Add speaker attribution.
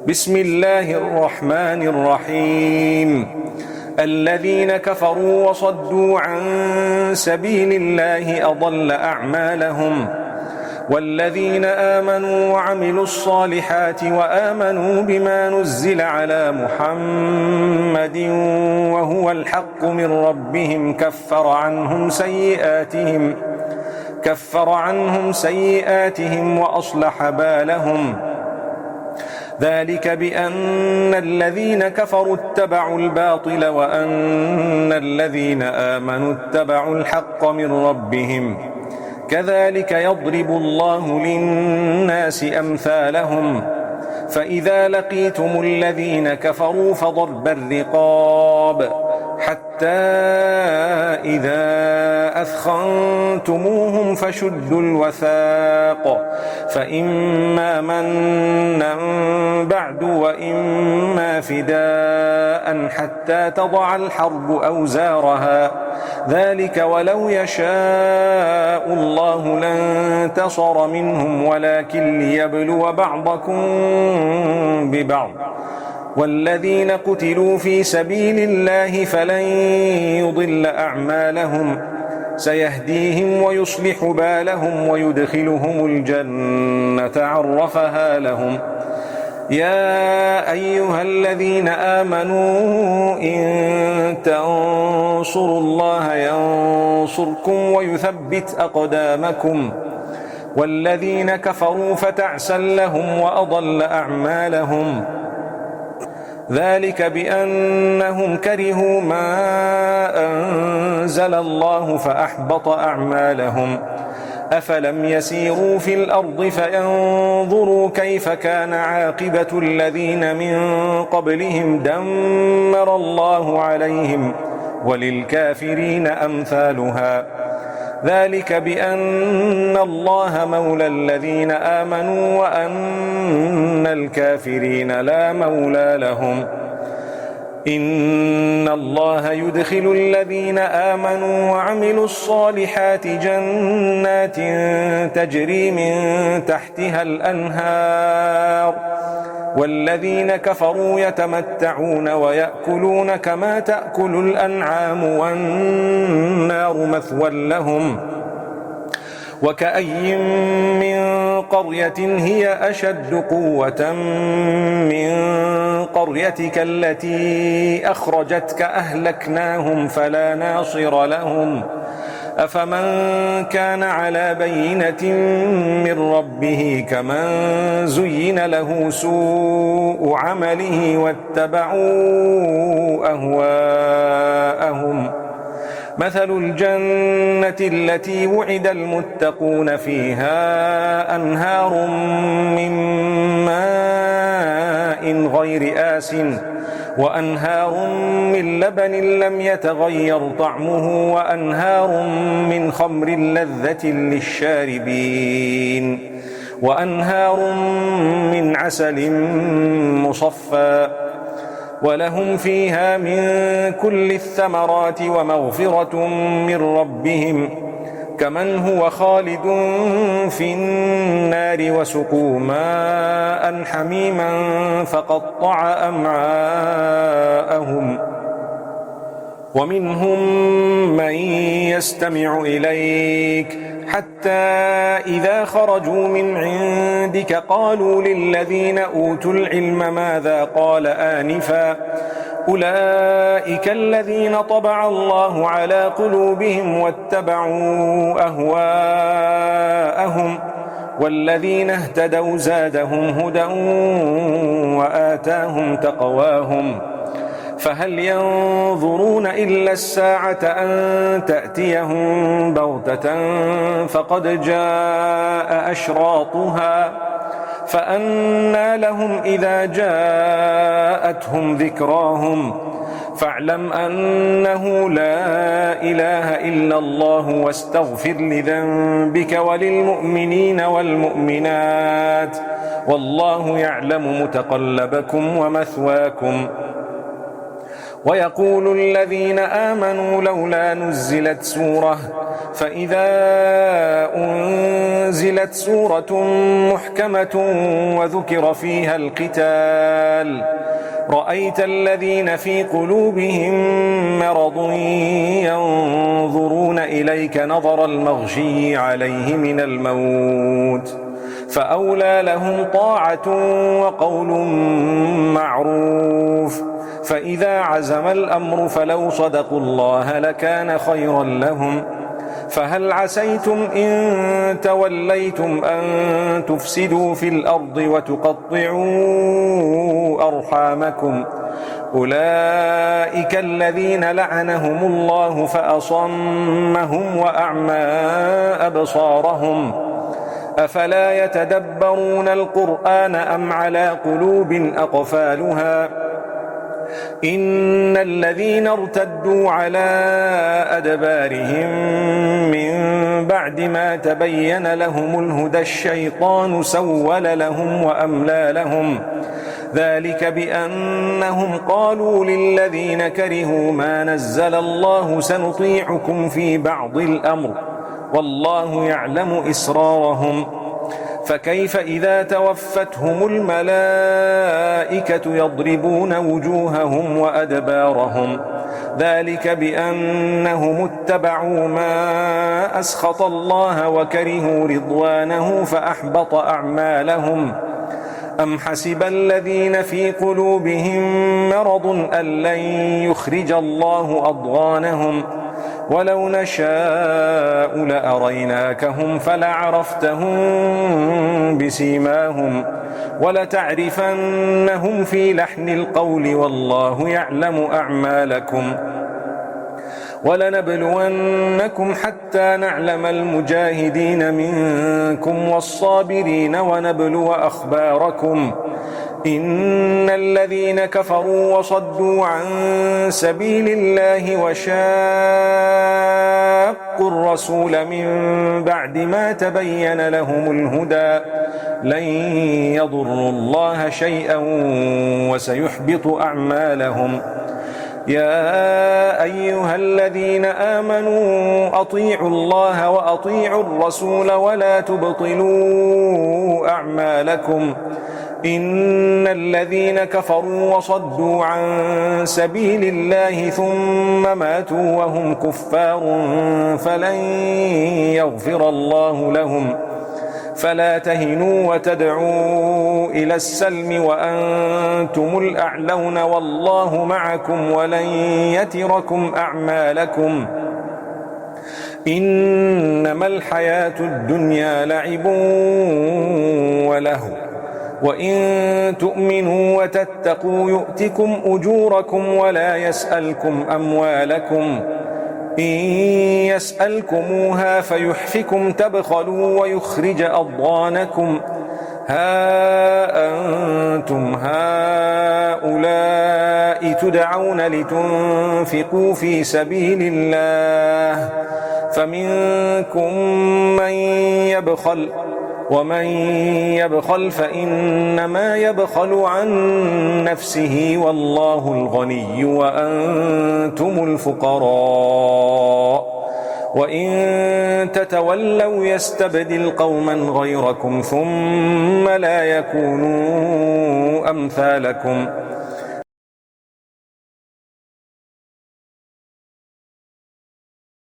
Speaker 1: بسم الله الرحمن الرحيم. الذين كفروا وصدوا عن سبيل الله أضل أعمالهم، والذين آمنوا وعملوا الصالحات وآمنوا بما نزل على محمد وهو الحق من ربهم كفر عنهم سيئاتهم وأصلح بالهم. ذلك بأن الذين كفروا اتبعوا الباطل وأن الذين آمنوا اتبعوا الحق من ربهم. كذلك يضرب الله للناس أمثالهم. فإذا لقيتم الذين كفروا فضرب الرقاب حتى إذا أثخنتموهم فشدوا الوثاق، فإما منا بعد وإما فداء حتى تضع الحرب أوزارها. ذلك ولو يشاء الله لانتصر منهم ولكن ليبلو بعضكم ببعض. والذين قتلوا في سبيل الله فلن يضل أعمالهم، سيهديهم ويصلح بالهم ويدخلهم الجنة عرفها لهم. يا أيها الذين آمنوا إن تنصروا الله ينصركم ويثبت أقدامكم. والذين كفروا فتعسا لهم وأضل أعمالهم. ذلك بأنهم كرهوا ما أنزل الله فأحبط أعمالهم. أفلم يسيروا في الأرض فينظروا كيف كان عاقبة الذين من قبلهم دمر الله عليهم وللكافرين أمثالها. ذلك بأن الله مولى الذين آمنوا وأن الكافرين لا مولى لهم. إن الله يدخل الذين آمنوا وعملوا الصالحات جنات تجري من تحتها الأنهار، والذين كفروا يتمتعون ويأكلون كما تأكل الأنعام والنار مثوى لهم. وكأي من قرية هي أشد قوة من قريتك التي أخرجتك أهلكناهم فلا ناصر لهم. أفمن كان على بينة من ربه كمن زين له سوء عمله واتبعوا أهواءهم. مثل الجنة التي وعد المتقون فيها أنهار من ماء غير آسٍ وأنهار من لبن لم يتغير طعمه وأنهار من خمر لذة للشاربين وأنهار من عسل مصفى ولهم فيها من كل الثمرات ومغفرة من ربهم كمن هو خالد في النار وسقوا ماء حميما فقطع أمعاءهم. ومنهم من يستمع إليك حتى إذا خرجوا من عندك قالوا للذين أوتوا العلم ماذا قال آنفا أولئك الذين طبع الله على قلوبهم واتبعوا أهواءهم والذين اهتدوا زادهم هدى وآتاهم تقواهم. فهل ينظرون إلا الساعة أن تأتيهم بغتة فقد جاء أشراطها فأنى لهم إذا جاءتهم ذكراهم. فاعلم أنه لا إله إلا الله واستغفر لذنبك وللمؤمنين والمؤمنات والله يعلم متقلبكم ومثواكم. ويقول الذين آمنوا لولا نزلت سورة فإذا أنزلت سورة محكمة وذكر فيها القتال رأيت الذين في قلوبهم مرض ينظرون إليك نظر المغشي عليه من الموت فأولى لهم طاعة وقول معروف. فإذا عزم الأمر فلو صدقوا الله لكان خيرا لهم. فهل عسيتم إن توليتم أن تفسدوا في الأرض وتقطعوا أرحامكم أولئك الذين لعنهم الله فأصمهم وأعمى أبصارهم أفلا يتدبرون القرآن أم على قلوب أقفالها إن الذين ارتدوا على أدبارهم من بعد ما تبين لهم الهدى الشيطان سول لهم وأملى لهم ذلك بأنهم قالوا للذين كرهوا ما نزل الله سنطيعكم في بعض الأمر والله يعلم إسرارهم فكيف إذا توفتهم الملائكة يضربون وجوههم وأدبارهم ذلك بأنهم اتبعوا ما أسخط الله وكرهوا رضوانه فأحبط أعمالهم أم حسب الذين في قلوبهم مرض أن لن يخرج الله أضغانهم ولو نشاء لأريناكهم فلعرفتهم بسيماهم ولتعرفنهم في لحن القول والله يعلم أعمالكم ولنبلونكم حتى نعلم المجاهدين منكم والصابرين ونبلو أخباركم إن الذين كفروا وصدوا عن سبيل الله وشاقوا الرسول من بعد ما تبين لهم الهدى لن يضروا الله شيئا وسيحبط أعمالهم يا أيها الذين آمنوا أطيعوا الله وأطيعوا الرسول ولا تبطلوا أعمالكم إن الذين كفروا وصدوا عن سبيل الله ثم ماتوا وهم كفار فلن يغفر الله لهم فلا تهنوا وتدعوا إلى السلم وأنتم الأعلون والله معكم ولن يتركم أعمالكم إنما الحياة الدنيا لعب ولهو وإن تؤمنوا وتتقوا يؤتكم أجوركم ولا يسألكم أموالكم إن يسألكموها فيحفكم تبخلوا ويخرج أضغانكم ها أنتم هؤلاء تدعون لتنفقوا في سبيل الله فمنكم من يبخل ومن يبخل فإنما يبخل عن نفسه والله الغني وأنتم الفقراء وإن تتولوا يستبدل قوما غيركم ثم لا يكونوا أمثالكم